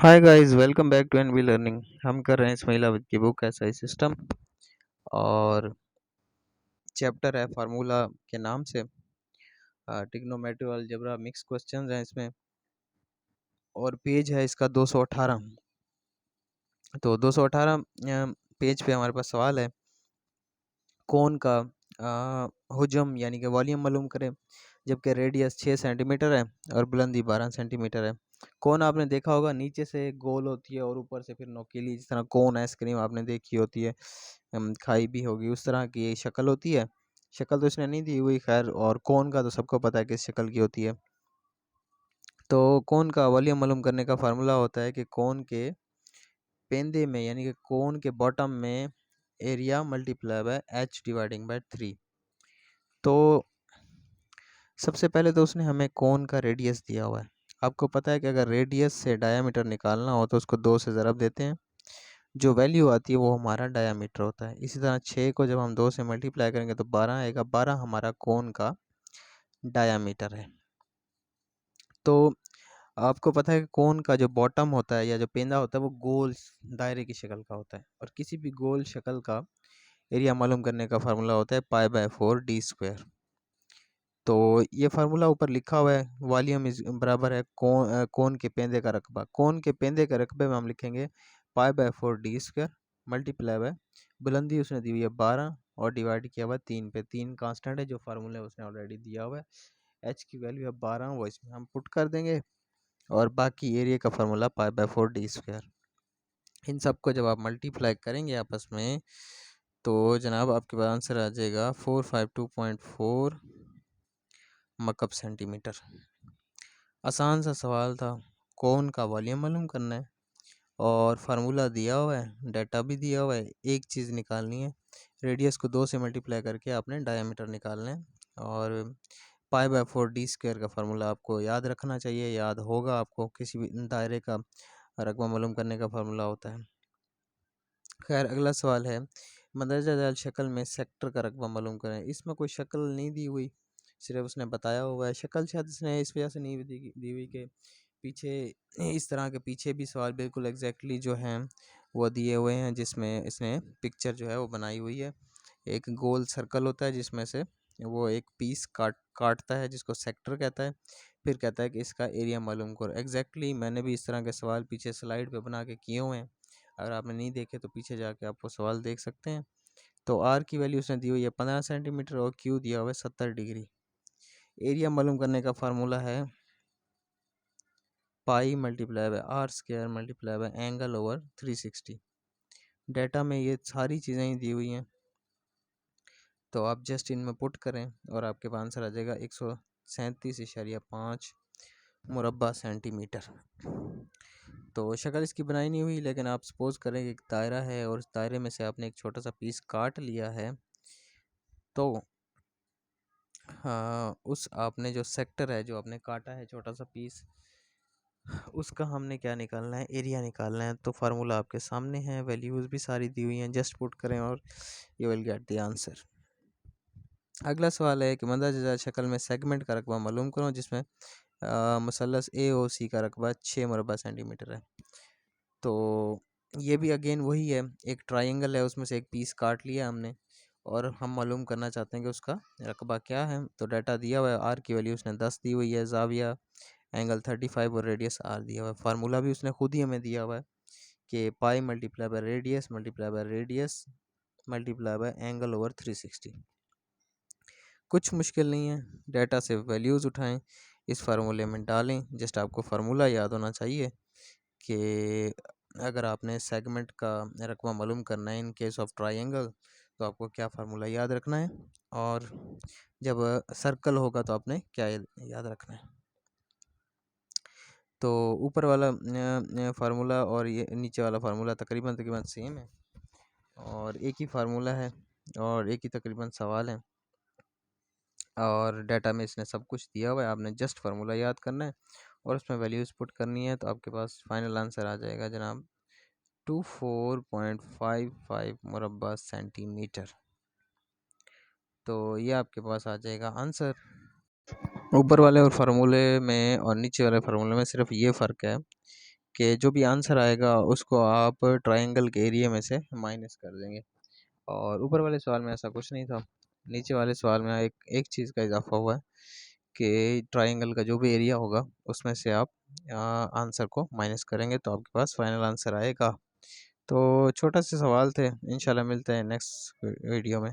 Hi guys, welcome back to NV learning. हम कर रहे हैं इस महिला विद की बुक एसआई सिस्टम और चैप्टर है फार्मूला के नाम से। ट्रिग्नोमेट्री अलजेब्रा मिक्स क्वेश्चंस हैं इसमें और पेज है इसका 218। तो 218 पेज पे हमारे पास सवाल है, कोन का हुजम यानी कि वॉल्यूम मालूम करें, जबकि रेडियस 6 सेंटीमीटर है और बुलंदी 12 सेंटीमीटर है। कोन आपने देखा होगा, नीचे से गोल होती है और ऊपर से फिर नोकीली, जिस तरह कोन आइसक्रीम आपने देखी होती है, खाई भी होगी, उस तरह की ये शक्ल होती है। शक्ल तो इसने नहीं दी हुई खैर, और कोन का तो सबको पता है किस शक्ल की होती है। तो कोन का वॉल्यूम मालूम करने का फार्मूला होता है कि कोन के पेंदे में यानी कि कोन के बॉटम में area multiply by H dividing by 3। तो सबसे पहले तो उसने हमें कोन का रेडियस दिया हुआ है। आपको पता है कि अगर रेडियस से डायामीटर निकालना हो तो उसको 2 से ज़रब देते हैं, जो वैल्यू आती है वो हमारा डायामीटर होता है। इसी तरह 6 को जब हम 2 से मल्टीप्लाई करेंगे तो 12 आएगा, 12 हमारा कोन का डायामीटर है। तो आपको पता है कि कोन का जो बॉटम होता है या जो पेंदा होता है वो गोल दायरे की शक्ल का होता है, और किसी भी गोल शक्ल का एरिया मालूम करने का फार्मूला होता है π/4d²। तो ये फार्मूला ऊपर लिखा हुआ है, वॉल्यूम इज बराबर है कोन के पेंदे का रकबा। कोन के पेंदे के रकबे में हम लिखेंगे π/4d² मल्टीप्लाई बाय बुलंदी उसने दी हुई है 12 और डिवाइड किया हुआ 3 पे। 3 कांस्टेंट है, जो फार्मूला उसने ऑलरेडी दिया हुआ है। एच की वैल्यू है 12, वो इसमें हम पुट कर देंगे, और बाकी एरिया का फार्मूला π/4d²। इन सबको जब आप मल्टीप्लाई करेंगे आपस में तो जनाब आपके पास आंसर आ जाएगा 452.4 मकब सेंटीमीटर। आसान सा सवाल था। कोन का वॉल्यूम मालूम करना है और फार्मूला दिया हुआ है, डाटा भी दिया हुआ है। एक चीज़ निकालनी है, रेडियस को 2 से मल्टीप्लाई करके आपने डायमीटर निकालना है, और π/4d² का फार्मूला आपको याद रखना चाहिए, याद होगा आपको। किसी भी दायरे का रकबा मालूम करने का फार्मूला होता है। खैर, अगला सवाल है, मंदरजा जाल शक्ल में सेक्टर का रकबा मालूम करें। इसमें कोई शक्ल नहीं दी हुई, सिर्फ उसने बताया हुआ है। शक्ल शायद इसने इस वजह से नहीं दी हुई कि पीछे इस तरह के पीछे भी सवाल बिल्कुल एग्जैक्टली जो हैं वो दिए हुए हैं, जिसमें इसने पिक्चर जो है वो बनाई हुई है। एक गोल सर्कल होता है जिसमें से वो एक पीस काटता है, जिसको सेक्टर कहता है। फिर कहता है कि इसका एरिया मालूम करो। एग्जैक्टली मैंने भी इस तरह के सवाल पीछे स्लाइड पे बना के किए हुए हैं, अगर आपने नहीं देखे तो पीछे जाके आप वो सवाल देख सकते हैं। तो आर की वैल्यू उसने दी हुई है 15 सेंटीमीटर और क्यू दिया हुआ है 70 डिग्री। एरिया मालूम करने का फार्मूला है पाई multiply by r² multiply by angle over 360। Data में ये सारी चीज़ें ही दी हुई हैं, तो आप जस्ट इनमें पुट करें और आपके पास आंसर आ जाएगा 137.5 मुरब्बा सेंटीमीटर। तो शक्ल इसकी बनाई नहीं हुई, लेकिन आप सपोज करें कि एक दायरा है और उस दायरे में से आपने एक छोटा सा पीस काट लिया है, तो हाँ, उस आपने जो सेक्टर है जो आपने काटा है छोटा सा पीस, उसका हमने क्या निकालना है, एरिया निकालना है। तो फार्मूला आपके सामने है, वैल्यूज़ भी सारी दी हुई हैं, जस्ट पुट करें और you will get the answer. अगला सवाल है कि मंदा शक्ल में सेगमेंट का रकबा मालूम करो, जिसमें मुसल्लस ए ओ सी का रकबा 6 मुरब्बा सेंटीमीटर है। तो ये भी अगेन वही है, एक ट्रायंगल है, उसमें से एक पीस काट लिया हमने और हम मालूम करना चाहते हैं कि उसका रकबा क्या है। तो डाटा दिया हुआ है, आर की वैल्यू उसने 10 दी हुई है, जाविया एंगल 35 और रेडियस आर दिया हुआ है। फार्मूला भी उसने खुद ही हमें दिया हुआ है कि पाई multiply by radius multiply by radius multiply by angle over 360। कुछ मुश्किल नहीं है, डाटा से वैल्यूज़ उठाएं, इस फार्मूले में डालें। जस्ट आपको फार्मूला याद होना चाहिए कि अगर आपने सेगमेंट का रकबा मालूम करना है इन केस ऑफ ट्रायंगल, तो आपको क्या फार्मूला याद रखना है, और जब सर्कल होगा तो आपने क्या याद रखना है। तो ऊपर वाला फार्मूला और ये नीचे वाला फार्मूला तकरीबन तकरीबन सेम है, और एक ही फार्मूला है और एक ही तकरीबन सवाल है, और डाटा में इसने सब कुछ दिया हुआ है। आपने जस्ट फार्मूला याद करना है और उसमें वैल्यूज़ पुट करनी है, तो आपके पास फाइनल आंसर आ जाएगा जनाब 24.55 मुरब्बा सेंटीमीटर। तो ये आपके पास आ जाएगा आंसर। ऊपर वाले और फार्मूले में और नीचे वाले फार्मूले में सिर्फ ये फ़र्क है कि जो भी आंसर आएगा उसको आप ट्रायंगल के एरिया में से माइनस कर देंगे। और ऊपर वाले सवाल में ऐसा कुछ नहीं था। नीचे वाले सवाल में एक एक चीज़ का इजाफा हुआ है कि ट्रायंगल का जो भी एरिया होगा उसमें से आप आंसर को माइनस करेंगे तो आपके पास फाइनल आंसर आएगा। तो छोटा सा सवाल थे। इंशाल्लाह मिलते हैं नेक्स्ट वीडियो में।